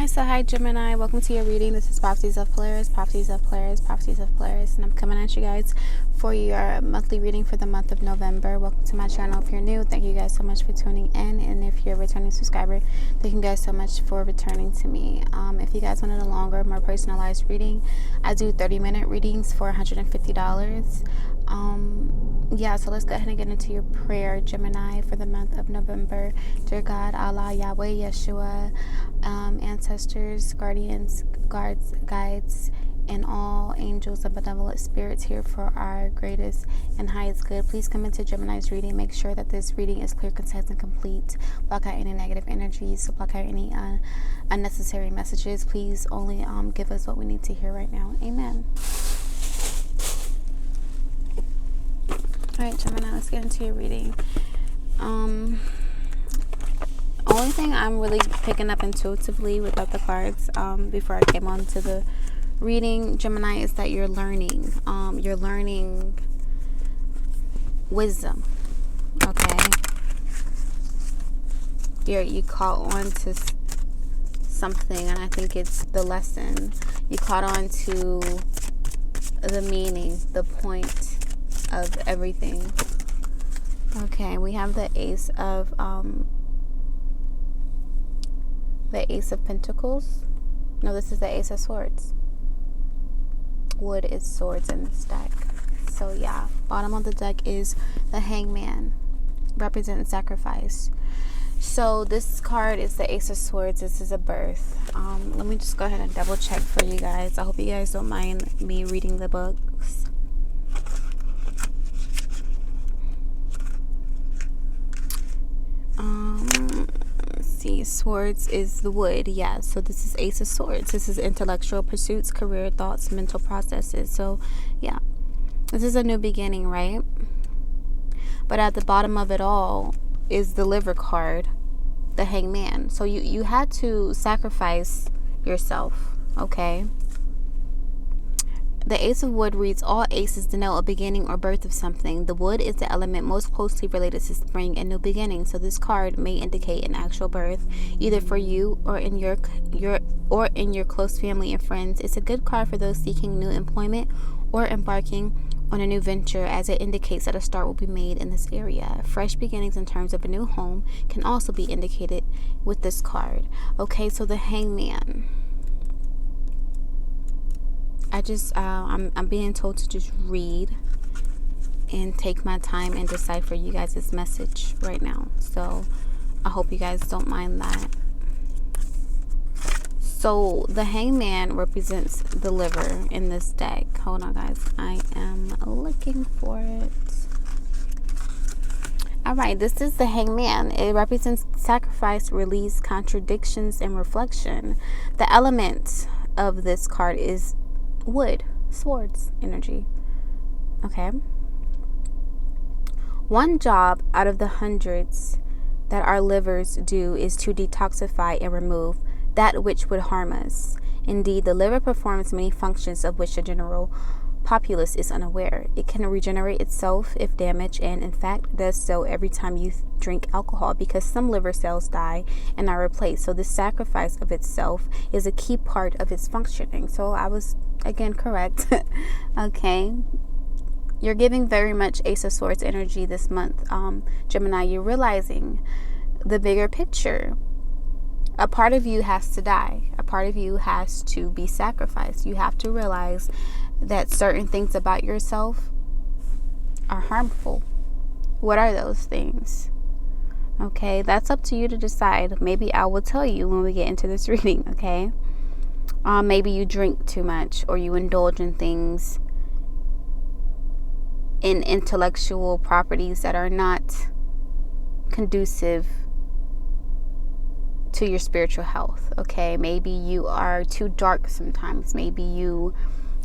So hi Gemini, welcome to your reading. This is Prophecies of Polaris, Prophecies of Polaris, Prophecies of Polaris, and I'm coming at you guys for your monthly reading for the month of November. Welcome to my channel if you're new. Thank you guys so much for tuning in, and if you're a returning subscriber, thank you guys so much for returning to me. If you guys wanted a longer, more personalized reading, I do 30-minute readings for $150. Yeah, so let's go ahead and get into your prayer, Gemini, for the month of November. Dear God, Allah, Yahweh, Yeshua, ancestors, guardians, guides, and all angels and benevolent spirits here for our greatest and highest good, please come into Gemini's reading. Make sure that this reading is clear, concise, and complete. Block out any negative energies, block out any unnecessary messages. Please only give us what we need to hear right now. Amen. Alright, Gemini, let's get into your reading. Only thing I'm really picking up intuitively without the cards before I came on to the reading, Gemini, is that you're learning. You're learning wisdom. Okay? You caught on to something, and I think it's the lesson. You caught on to the meaning, the point of everything. Okay, we have the Ace of Pentacles. No, this is the Ace of Swords. Wood is swords in this deck. So yeah, bottom of the deck is the Hangman, representing sacrifice. So this card is the Ace of Swords. This is a birth. Let me just go ahead and double check for you guys. I hope you guys don't mind me reading the books. See, swords is the wood. Yeah, so this is Ace of Swords. This is intellectual pursuits, career, thoughts, mental processes. So yeah, this is a new beginning, right? But at the bottom of it all is the Liver card, the Hangman. So you had to sacrifice yourself. Okay. The Ace of Wood reads, all aces denote a beginning or birth of something. The wood is the element most closely related to spring and new beginning. So this card may indicate an actual birth, either for you or in your close family and friends. It's a good card for those seeking new employment or embarking on a new venture, as it indicates that a start will be made in this area. Fresh beginnings in terms of a new home can also be indicated with this card. Okay, so the Hangman. I'm being told to just read and take my time and decipher you guys' message right now. So I hope you guys don't mind that. So the Hangman represents the liver in this deck. Hold on, guys. I am looking for it. Alright, this is the Hangman. It represents sacrifice, release, contradictions, and reflection. The element of this card is wood, swords energy. Okay. One job out of the hundreds that our livers do is to detoxify and remove that which would harm us. Indeed, the liver performs many functions of which the general populace is unaware. It can regenerate itself if damaged, and in fact does so every time you drink alcohol, because some liver cells die and are replaced. So this sacrifice of itself is a key part of its functioning. So I was again correct. Okay, you're giving very much Ace of Swords energy this month, Gemini. You're realizing the bigger picture. A part of you has to die. A part of you has to be sacrificed. You have to realize that certain things about yourself are harmful. What are those things? Okay, that's up to you to decide. Maybe I will tell you when we get into this reading, okay? Maybe you drink too much, or you indulge in things, in intellectual properties that are not conducive to your spiritual health. Okay, maybe you are too dark sometimes. Maybe you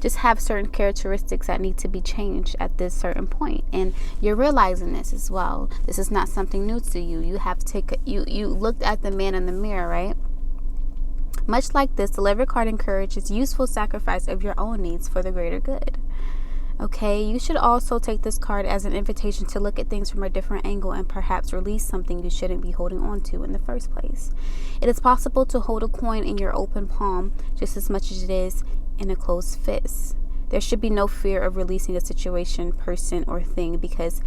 just have certain characteristics that need to be changed at this certain point, and you're realizing this as well. This is not something new to you. You have you looked at the man in the mirror, right? Much like this, the Liver card encourages useful sacrifice of your own needs for the greater good. Okay, you should also take this card as an invitation to look at things from a different angle and perhaps release something you shouldn't be holding on to in the first place. It is possible to hold a coin in your open palm just as much as it is in a closed fist. There should be no fear of releasing a situation, person, or thing, because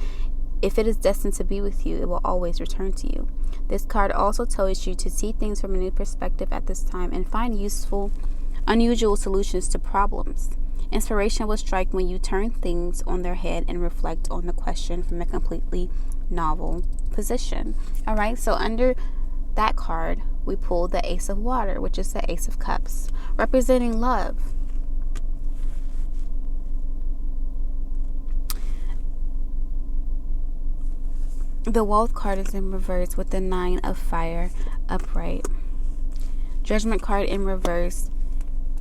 if it is destined to be with you, it will always return to you. This card also tells you to see things from a new perspective at this time and find useful, unusual solutions to problems. Inspiration will strike when you turn things on their head and reflect on the question from a completely novel position. All right, so under that card, we pulled the Ace of Water, which is the Ace of Cups, representing love. The Wealth card is in reverse with the Nine of Fire upright. Judgment card in reverse.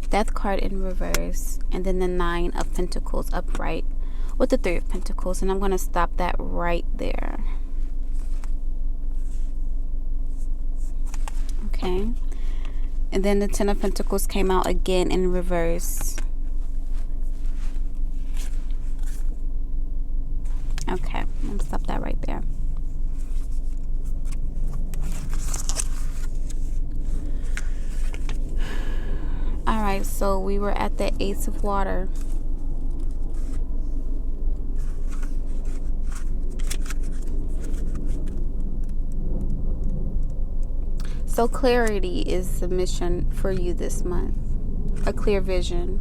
Death card in reverse, and then the Nine of Pentacles upright with the Three of Pentacles, and I'm going to stop that right there. Okay, and then the Ten of Pentacles came out again in reverse. Okay, I'm going to stop that right there. Alright, so we were at the Ace of Water. So clarity is the mission for you this month. A clear vision.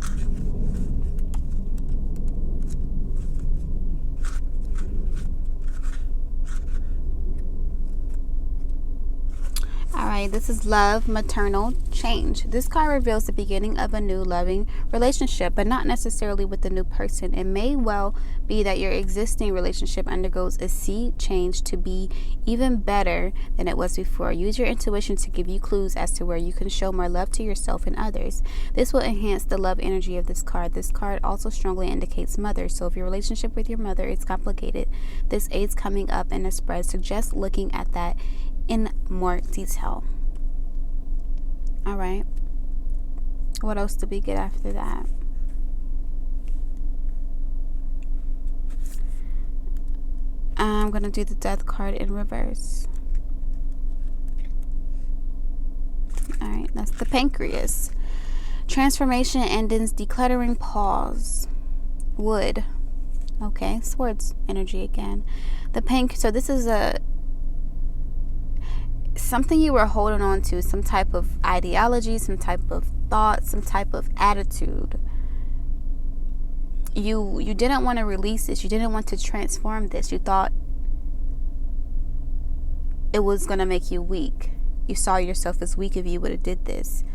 Alright, this is love, maternal change. This card reveals the beginning of a new loving relationship, but not necessarily with the new person. It may well be that your existing relationship undergoes a sea change to be even better than it was before. Use your intuition to give you clues as to where you can show more love to yourself and others. This will enhance the love energy of this card. This card also strongly indicates mother. So if your relationship with your mother is complicated, this Ace coming up in a spread suggests looking at that in more detail. All right, what else did we get after that? I'm gonna do the Death card in reverse. All right, that's the Pancreas. Transformation, endings, decluttering, pause. Wood. Okay, Swords energy again. So this is something you were holding on to, some type of ideology, some type of thought, some type of attitude. You didn't want to release this. You didn't want to transform this. You thought it was going to make you weak. You saw yourself as weak if you would have did this.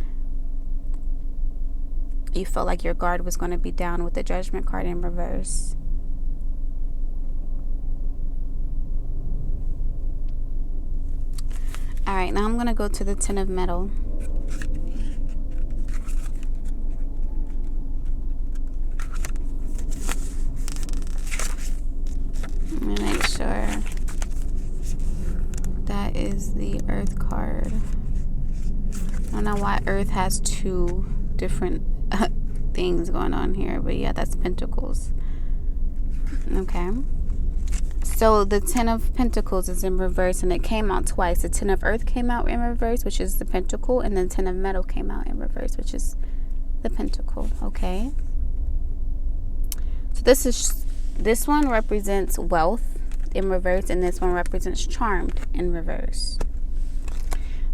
You felt like your guard was going to be down with the Judgment card in reverse. All right, now I'm going to go to the Ten of Metal. Let me make sure that is the Earth card. I don't know why Earth has two different things going on here, but yeah, that's Pentacles. Okay. So the Ten of Pentacles is in reverse, and it came out twice. The Ten of Earth came out in reverse, which is the Pentacle, and then Ten of Metal came out in reverse, which is the Pentacle. Okay. So this one represents wealth in reverse, and this one represents charmed in reverse.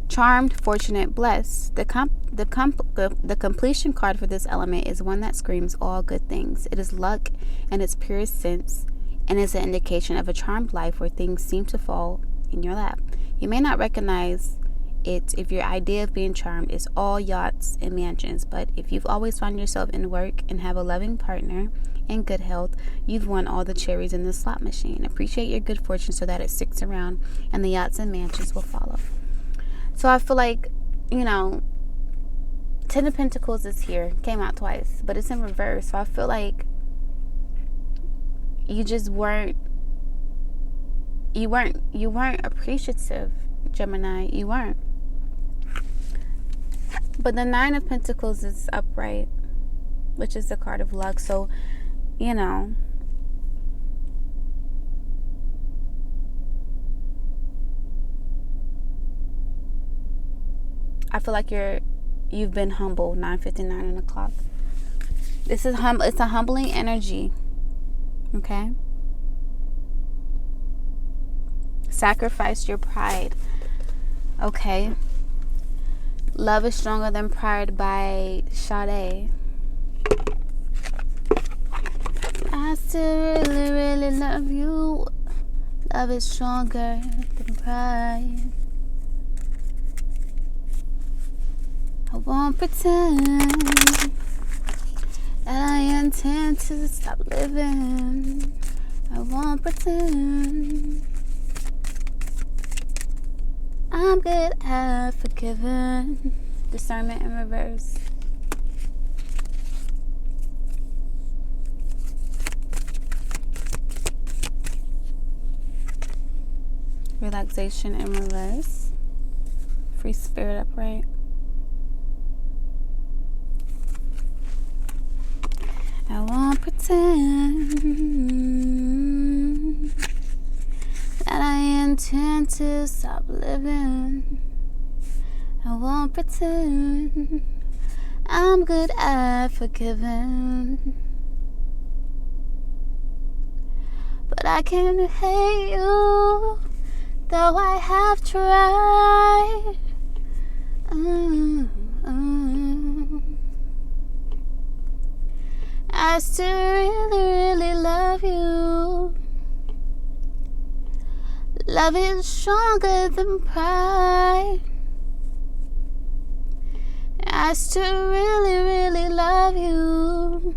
Charmed, fortunate, blessed. The completion card for this element is one that screams all good things. It is luck in its purest sense, and is an indication of a charmed life where things seem to fall in your lap. You may not recognize it if your idea of being charmed is all yachts and mansions, but if you've always found yourself in work and have a loving partner and good health, you've won all the cherries in the slot machine. Appreciate your good fortune so that it sticks around, and the yachts and mansions will follow. So I feel like, Ten of Pentacles is here, came out twice, but it's in reverse. So I feel like you just weren't appreciative, Gemini. You weren't. But the Nine of Pentacles is upright, which is the card of luck. So you know, I feel like you've been humble. 9:59 on the clock. This is it's a humbling energy. Okay? Sacrifice your pride. Okay? Love is Stronger Than Pride by Sade. I still really, really love you. Love is stronger than pride. I won't pretend that I intend to stop living. I won't pretend I'm good at forgiving. Discernment in reverse. Relaxation in reverse. Free spirit upright. I won't pretend that I intend to stop living. I won't pretend I'm good at forgiving. But I can hate you, though I have tried. I still really, really love you. Love is stronger than pride. I still really, really love you.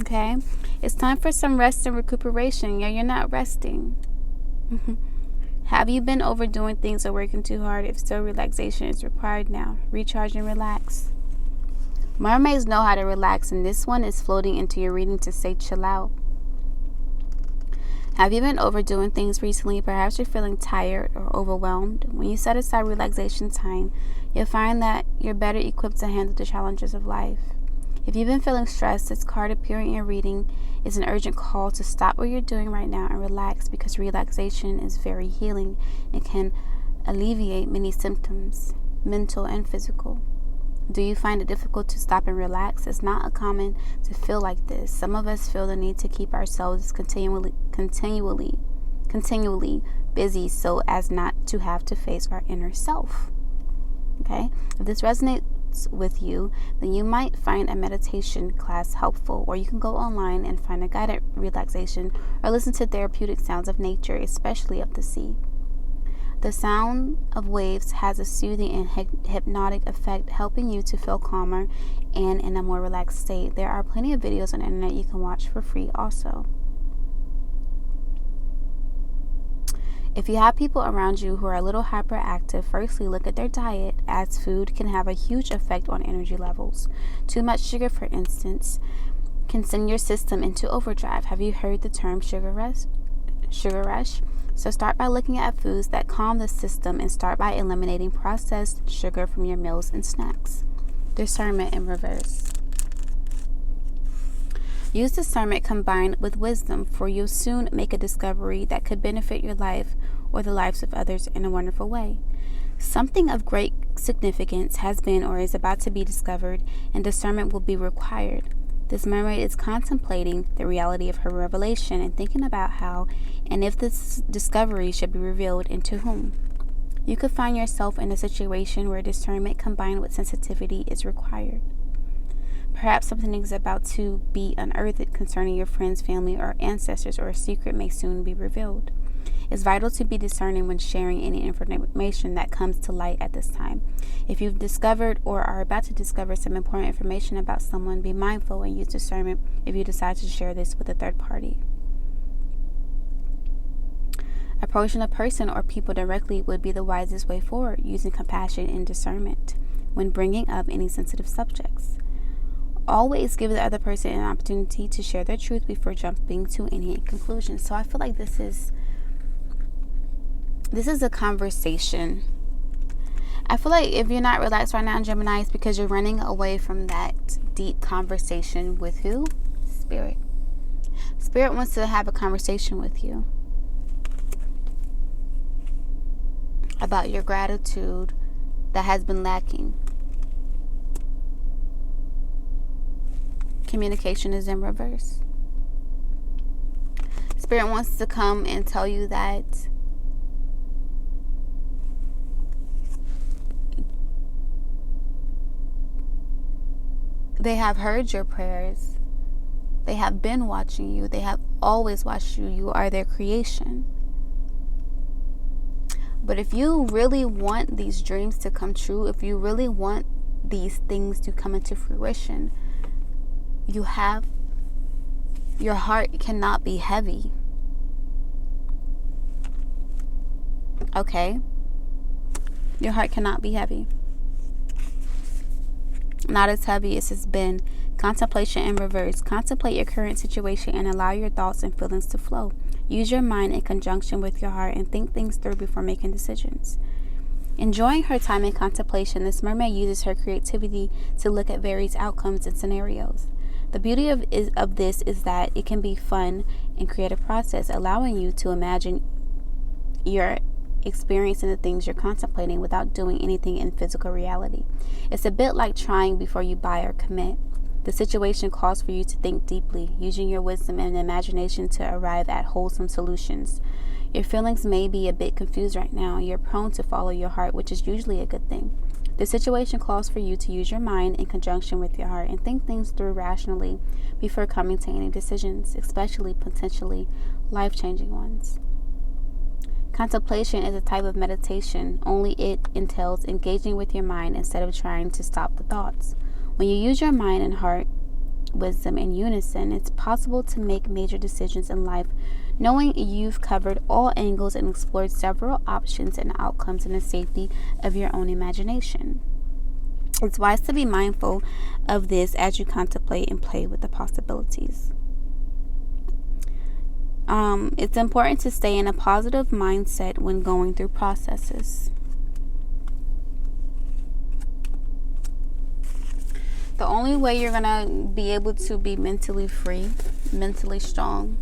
Okay, it's time for some rest and recuperation. Yeah, you're not resting. Have you been overdoing things or working too hard? If so, relaxation is required now. Recharge and relax. Mermaids know how to relax, and this one is floating into your reading to say chill out. Have you been overdoing things recently? Perhaps you're feeling tired or overwhelmed. When you set aside relaxation time, you'll find that you're better equipped to handle the challenges of life. If you've been feeling stressed, this card appearing in your reading is an urgent call to stop what you're doing right now and relax, because relaxation is very healing and can alleviate many symptoms, mental and physical. Do you find it difficult to stop and relax? It's not uncommon to feel like this. Some of us feel the need to keep ourselves continually busy so as not to have to face our inner self. Okay? If this resonates with you, then you might find a meditation class helpful, or you can go online and find a guided relaxation or listen to therapeutic sounds of nature, especially of the sea. The sound of waves has a soothing and hypnotic effect, helping you to feel calmer and in a more relaxed state. There are plenty of videos on the internet you can watch for free also. If you have people around you who are a little hyperactive, firstly look at their diet, as food can have a huge effect on energy levels. Too much sugar, for instance, can send your system into overdrive. Have you heard the term sugar rush? So start by looking at foods that calm the system, and start by eliminating processed sugar from your meals and snacks. Discernment in reverse. Use discernment combined with wisdom, for you'll soon make a discovery that could benefit your life or the lives of others in a wonderful way. Something of great significance has been or is about to be discovered, and discernment will be required. This mermaid is contemplating the reality of her revelation and thinking about how and if this discovery should be revealed and to whom. You could find yourself in a situation where discernment combined with sensitivity is required. Perhaps something is about to be unearthed concerning your friends, family, or ancestors, or a secret may soon be revealed. It's vital to be discerning when sharing any information that comes to light at this time. If you've discovered or are about to discover some important information about someone, be mindful and use discernment if you decide to share this with a third party. Approaching a person or people directly would be the wisest way forward, using compassion and discernment when bringing up any sensitive subjects. Always give the other person an opportunity to share their truth before jumping to any conclusion. So I feel like this is a conversation. I feel like if you're not relaxed right now, Gemini, it's because you're running away from that deep conversation with who? Spirit. Spirit wants to have a conversation with you about your gratitude that has been lacking. Communication is in reverse. Spirit wants to come and tell you that they have heard your prayers. They have been watching you. They have always watched you. You are their creation. But if you really want these dreams to come true, if you really want these things to come into fruition, your heart cannot be heavy. Okay? Your heart cannot be heavy. Not as heavy as it's been. Contemplation in reverse. Contemplate your current situation and allow your thoughts and feelings to flow. Use your mind in conjunction with your heart and think things through before making decisions. Enjoying her time in contemplation, this mermaid uses her creativity to look at various outcomes and scenarios. The beauty of this is that it can be fun and creative process, allowing you to imagine your experience in the things you're contemplating without doing anything in physical reality. It's a bit like trying before you buy or commit. The situation calls for you to think deeply, using your wisdom and imagination to arrive at wholesome solutions. Your feelings may be a bit confused right now. You're prone to follow your heart, which is usually a good thing. The situation calls for you to use your mind in conjunction with your heart and think things through rationally before coming to any decisions, especially potentially life-changing ones. Contemplation is a type of meditation, only it entails engaging with your mind instead of trying to stop the thoughts. When you use your mind and heart, wisdom in unison, it's possible to make major decisions in life, knowing you've covered all angles and explored several options and outcomes in the safety of your own imagination. It's wise to be mindful of this as you contemplate and play with the possibilities. It's important to stay in a positive mindset when going through processes. The only way you're going to be able to be mentally free, mentally strong,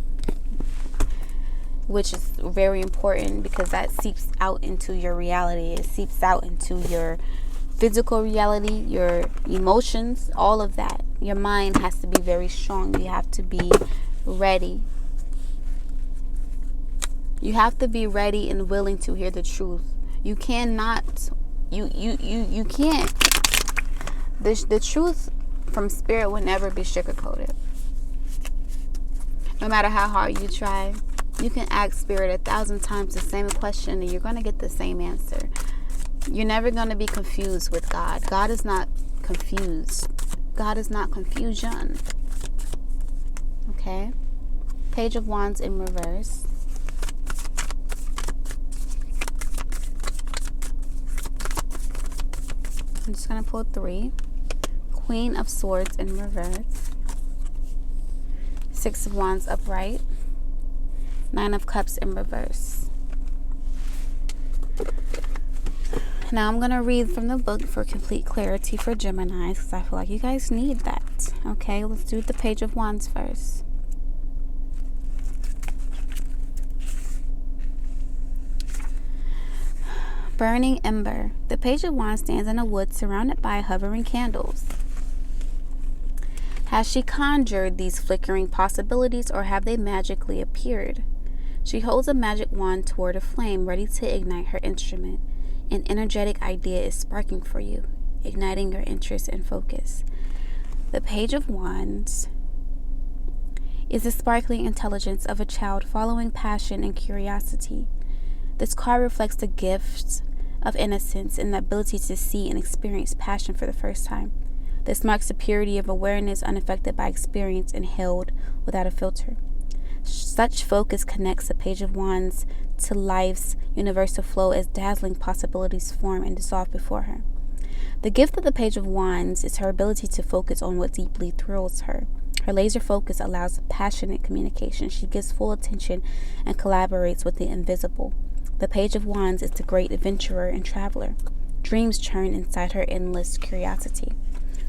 which is very important because that seeps out into your reality. It seeps out into your physical reality, your emotions, all of that. Your mind has to be very strong. You have to be ready. You have to be ready and willing to hear the truth. You cannot, you can't. The truth from spirit will never be sugarcoated. No matter how hard you try, you can ask spirit 1,000 times the same question and you're going to get the same answer. You're never going to be confused with God. God is not confused. God is not confusion. Okay? Page of Wands in reverse. I'm just going to pull 3. Queen of Swords in reverse. 6 of Wands upright. 9 of Cups in reverse. Now I'm going to read from the book for complete clarity for Gemini because I feel like you guys need that. Okay, let's do the Page of Wands first. Burning Ember. The Page of Wands stands in a wood surrounded by hovering candles. Has she conjured these flickering possibilities or have they magically appeared? She holds a magic wand toward a flame ready to ignite her instrument. An energetic idea is sparking for you, igniting your interest and focus. The Page of Wands is the sparkling intelligence of a child following passion and curiosity. This card reflects the gifts of innocence and the ability to see and experience passion for the first time. This marks the purity of awareness unaffected by experience and held without a filter. Such focus connects the Page of Wands to life's universal flow as dazzling possibilities form and dissolve before her. The gift of the Page of Wands is her ability to focus on what deeply thrills her. Her laser focus allows passionate communication. She gives full attention and collaborates with the invisible. The Page of Wands is the great adventurer and traveler, dreams churn inside her endless curiosity.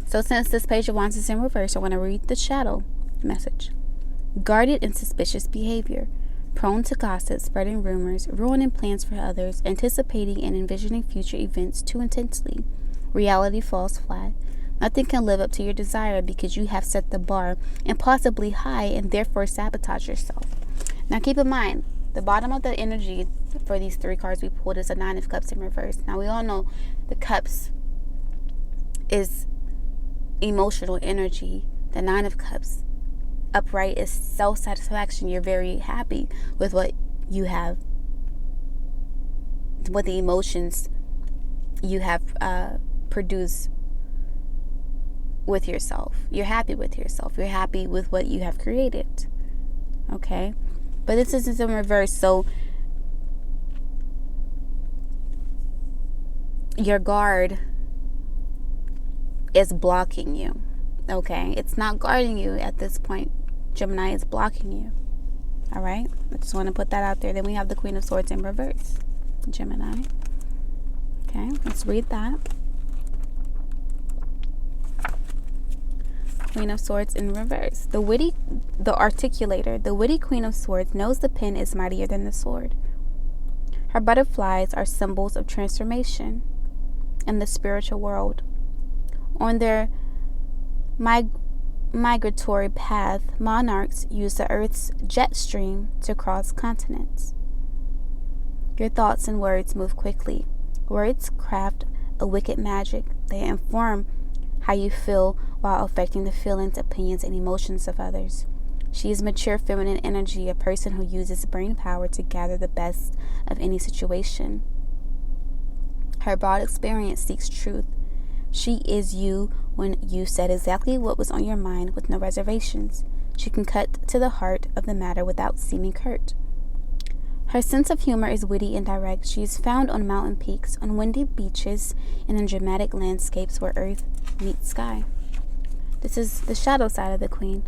So since this Page of Wands is in reverse, I want to read the shadow message. Guarded and suspicious behavior. Prone to gossip, spreading rumors, ruining plans for others, anticipating and envisioning future events too intensely. Reality falls flat. Nothing can live up to your desire because you have set the bar impossibly high and therefore sabotage yourself. Now keep in mind, the bottom of the energy for these 3 cards we pulled is a 9 of Cups in reverse. Now we all know the Cups is emotional energy. The 9 of Cups upright is self-satisfaction. You're very happy with what you have, what the emotions you have produced with yourself. You're happy with yourself. You're happy with what you have created. Okay? But this is in reverse, so your guard is blocking you. Okay? It's not guarding you at this point. Gemini is blocking you. All right? I just want to put that out there. Then we have the Queen of Swords in reverse. Gemini. Okay, let's read that. Queen of Swords in reverse. The articulator, the witty Queen of Swords knows the pen is mightier than the sword. Her butterflies are symbols of transformation in the spiritual world. On their migratory path, monarchs use the Earth's jet stream to cross continents. Your thoughts and words move quickly. Words craft a wicked magic. They inform how you feel while affecting the feelings, opinions, and emotions of others. She is mature feminine energy, a person who uses brain power to gather the best of any situation. Her broad experience seeks truth. She is you when you said exactly what was on your mind with no reservations. She can cut to the heart of the matter without seeming curt. Her sense of humor is witty and direct. She is found on mountain peaks, on windy beaches, and in dramatic landscapes where earth meets sky. This is the shadow side of the Queen.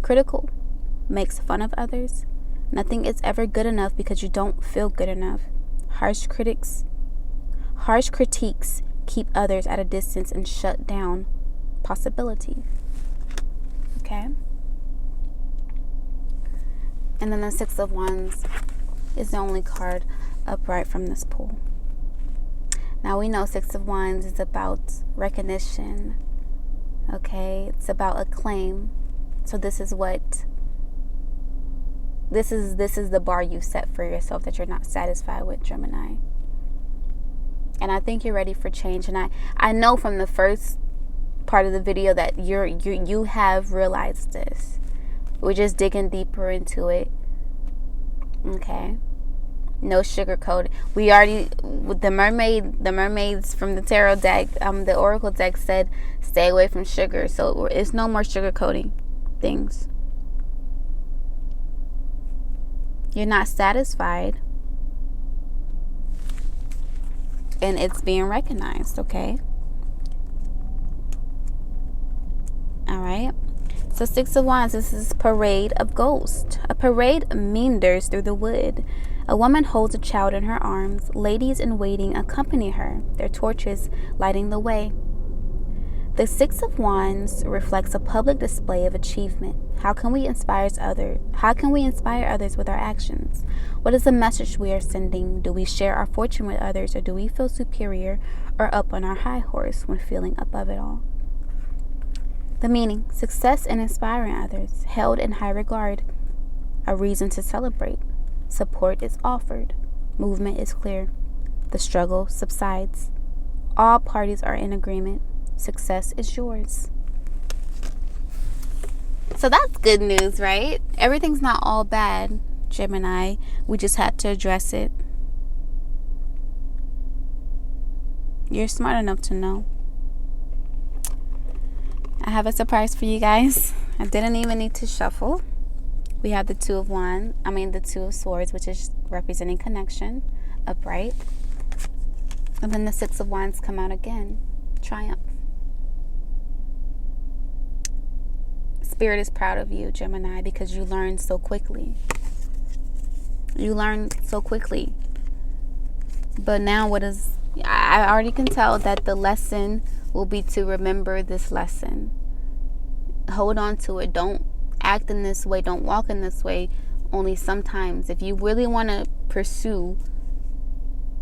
Critical, makes fun of others. Nothing is ever good enough because you don't feel good enough. Harsh critiques keep others at a distance and shut down possibility. Okay? And then the 6 of Wands is the only card upright from this pool. Now we know 6 of Wands is about recognition. Okay? It's about acclaim. So this is the bar you set for yourself that you're not satisfied with, Gemini. And I think you're ready for change. And I know from the first part of the video that you have realized this. We're just digging deeper into it. Okay. No sugarcoat. We already, with the mermaids from the tarot deck, the oracle deck said, stay away from sugar. So it's no more sugarcoating things. You're not satisfied. And it's being recognized, okay? All right. So 6 of Wands, this is Parade of Ghosts. A parade meanders through the wood. A woman holds a child in her arms. Ladies in waiting accompany her, their torches lighting the way. The 6 of Wands reflects a public display of achievement. How can we inspire others with our actions? What is the message we are sending? Do we share our fortune with others, or do we feel superior or up on our high horse when feeling above it all? The meaning: success in inspiring others, held in high regard, a reason to celebrate. Support is offered. Movement is clear. The struggle subsides. All parties are in agreement. Success is yours. So that's good news, right? Everything's not all bad, Gemini. We just had to address it. You're smart enough to know. I have a surprise for you guys. I didn't even need to shuffle. We have the 2 of Swords, which is representing connection, upright. And then the 6 of Wands come out again, triumph. Spirit is proud of you, Gemini, because you learned so quickly. You learned so quickly. But now what is I already can tell that the lesson will be to remember this lesson. Hold on to it. Don't act in this way. Don't walk in this way. Only sometimes. If you really want to pursue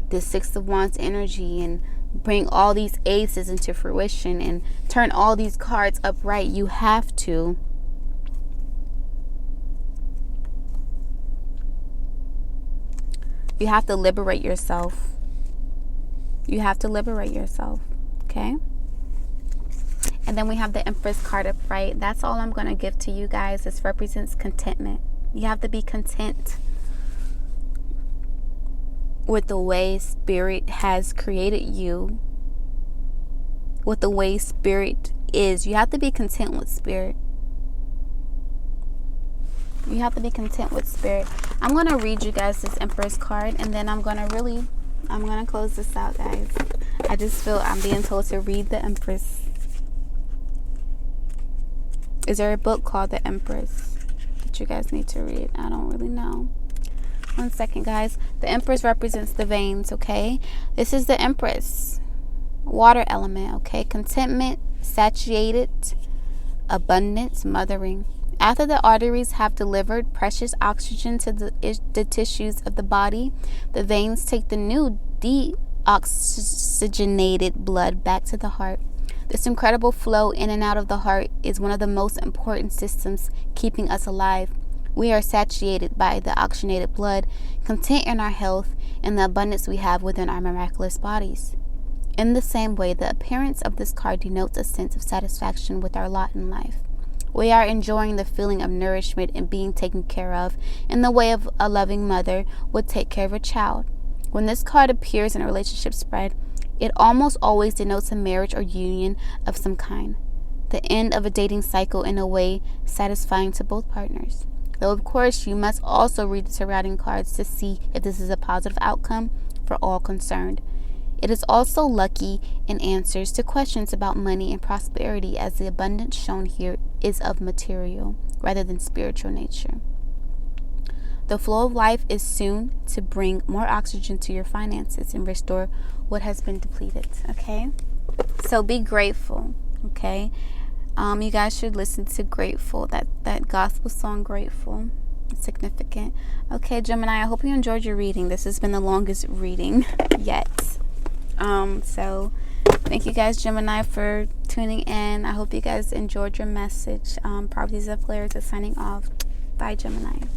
the Six of Wands energy and bring all these aces into fruition and turn all these cards upright, you have to liberate yourself. You have to liberate yourself. Okay? And then we have the Empress card upright. That's all I'm going to give to you guys. This represents contentment. You have to be content with the way Spirit has created you, with the way Spirit is. You have to be content with Spirit. You have to be content with Spirit. I'm going to read you guys this Empress card, and then I'm going to close this out, guys. I just feel I'm being told to read the Empress. Is there a book called The Empress that you guys need to read? I don't really know. One second, guys. The Empress represents the veins, okay? This is the Empress. Water element, okay? Contentment, satiated, abundance, mothering. After the arteries have delivered precious oxygen to the tissues of the body, the veins take the new deoxygenated blood back to the heart. This incredible flow in and out of the heart is one of the most important systems keeping us alive. We are satiated by the oxygenated blood, content in our health, and the abundance we have within our miraculous bodies. In the same way, the appearance of this card denotes a sense of satisfaction with our lot in life. We are enjoying the feeling of nourishment and being taken care of in the way of a loving mother would take care of a child. When this card appears in a relationship spread, it almost always denotes a marriage or union of some kind, the end of a dating cycle in a way satisfying to both partners. Though, of course, you must also read the surrounding cards to see if this is a positive outcome for all concerned. It is also lucky in answers to questions about money and prosperity, as the abundance shown here is of material rather than spiritual nature. The flow of life is soon to bring more oxygen to your finances and restore what has been depleted, okay? So be grateful, okay? You guys should listen to Grateful, that gospel song, Grateful. It's significant. Okay, Gemini, I hope you enjoyed your reading. This has been the longest reading yet. So thank you guys, Gemini, for tuning in. I hope you guys enjoyed your message. Prophecies of Polaris is signing off. Bye, Gemini.